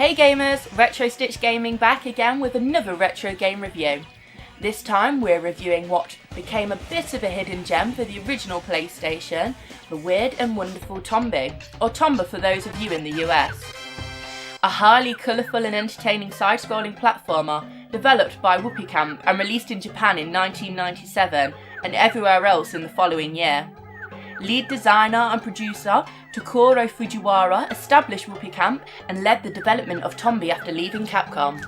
Hey gamers, retrostitchgaming back again with another retro game review. This time we're reviewing what became a bit of a hidden gem for the original PlayStation, the weird and wonderful Tombi, or Tomba for those of you in the US. A highly colourful and entertaining side-scrolling platformer developed by Whoopee Camp and released in Japan in 1997 and everywhere else in the following year. Lead designer and producer Takuro Fujiwara established Whoopee Camp and led the development of Tombi after leaving Capcom.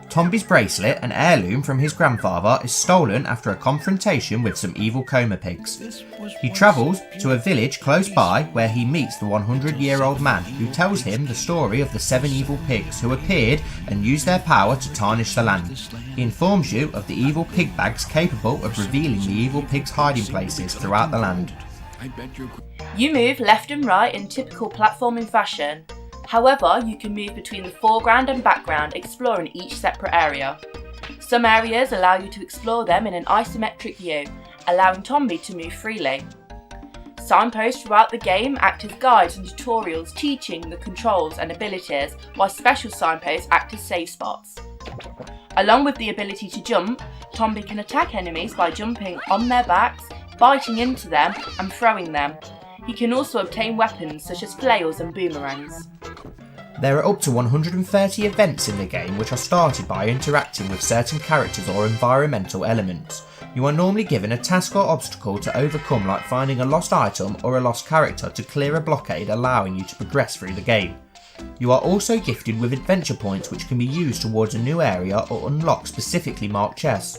Tombi's bracelet, an heirloom from his grandfather, is stolen after a confrontation with some evil coma pigs. He travels to a village close by where he meets the 100-year-old man who tells him the story of the 7 evil pigs who appeared and used their power to tarnish the land. He informs you of the evil pig bags capable of revealing the evil pigs' hiding places throughout the land. You move left and right in typical platforming fashion. However, you can move between the foreground and background, exploring each separate area. Some areas allow you to explore them in an isometric view, allowing Tombi to move freely. Signposts throughout the game act as guides and tutorials teaching the controls and abilities, while special signposts act as save spots. Along with the ability to jump, Tombi can attack enemies by jumping on their backs, biting into them and throwing them. He can also obtain weapons such as flails and boomerangs. There are up to 130 events in the game which are started by interacting with certain characters or environmental elements. You are normally given a task or obstacle to overcome, like finding a lost item or a lost character to clear a blockade, allowing you to progress through the game. You are also gifted with adventure points which can be used towards a new area or unlock specifically marked chests.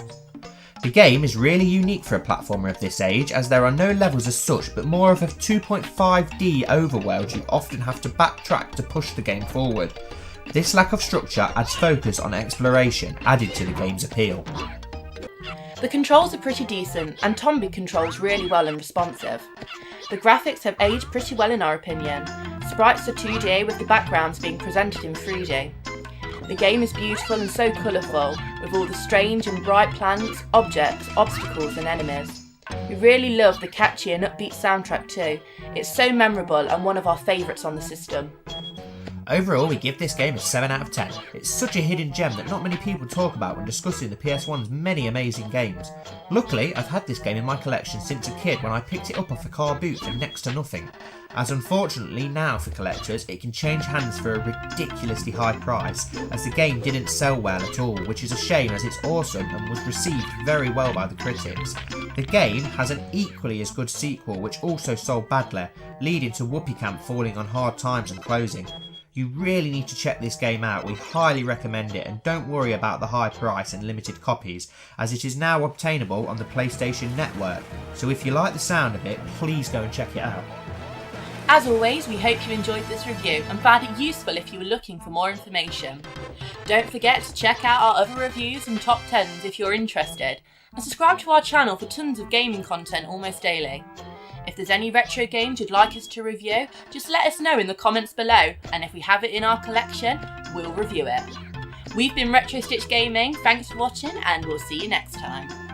The game is really unique for a platformer of this age, as there are no levels as such, but more of a 2.5D overworld you often have to backtrack to push the game forward. This lack of structure adds focus on exploration, added to the game's appeal. The controls are pretty decent, and Tombi controls really well and responsive. The graphics have aged pretty well in our opinion. Sprites are 2D with the backgrounds being presented in 3D. The game is beautiful and so colourful, with all the strange and bright plants, objects, obstacles and enemies. We really love the catchy and upbeat soundtrack too. It's so memorable and one of our favourites on the system. Overall, we give this game a 7 out of 10. It's such a hidden gem that not many people talk about when discussing the PS1's many amazing games. Luckily, I've had this game in my collection since a kid when I picked it up off a car boot for next to nothing. As unfortunately now for collectors, it can change hands for a ridiculously high price, as the game didn't sell well at all, which is a shame as it's awesome and was received very well by the critics. The game has an equally as good sequel which also sold badly, leading to Whoopee Camp falling on hard times and closing. You really need to check this game out, we highly recommend it, and don't worry about the high price and limited copies, as it is now obtainable on the PlayStation Network, so if you like the sound of it, please go and check it out. As always, we hope you enjoyed this review and found it useful if you were looking for more information. Don't forget to check out our other reviews and top 10s if you're interested, and subscribe to our channel for tons of gaming content almost daily. If there's any retro games you'd like us to review, just let us know in the comments below, and if we have it in our collection, we'll review it. We've been Retro Stitch Gaming, thanks for watching, and we'll see you next time.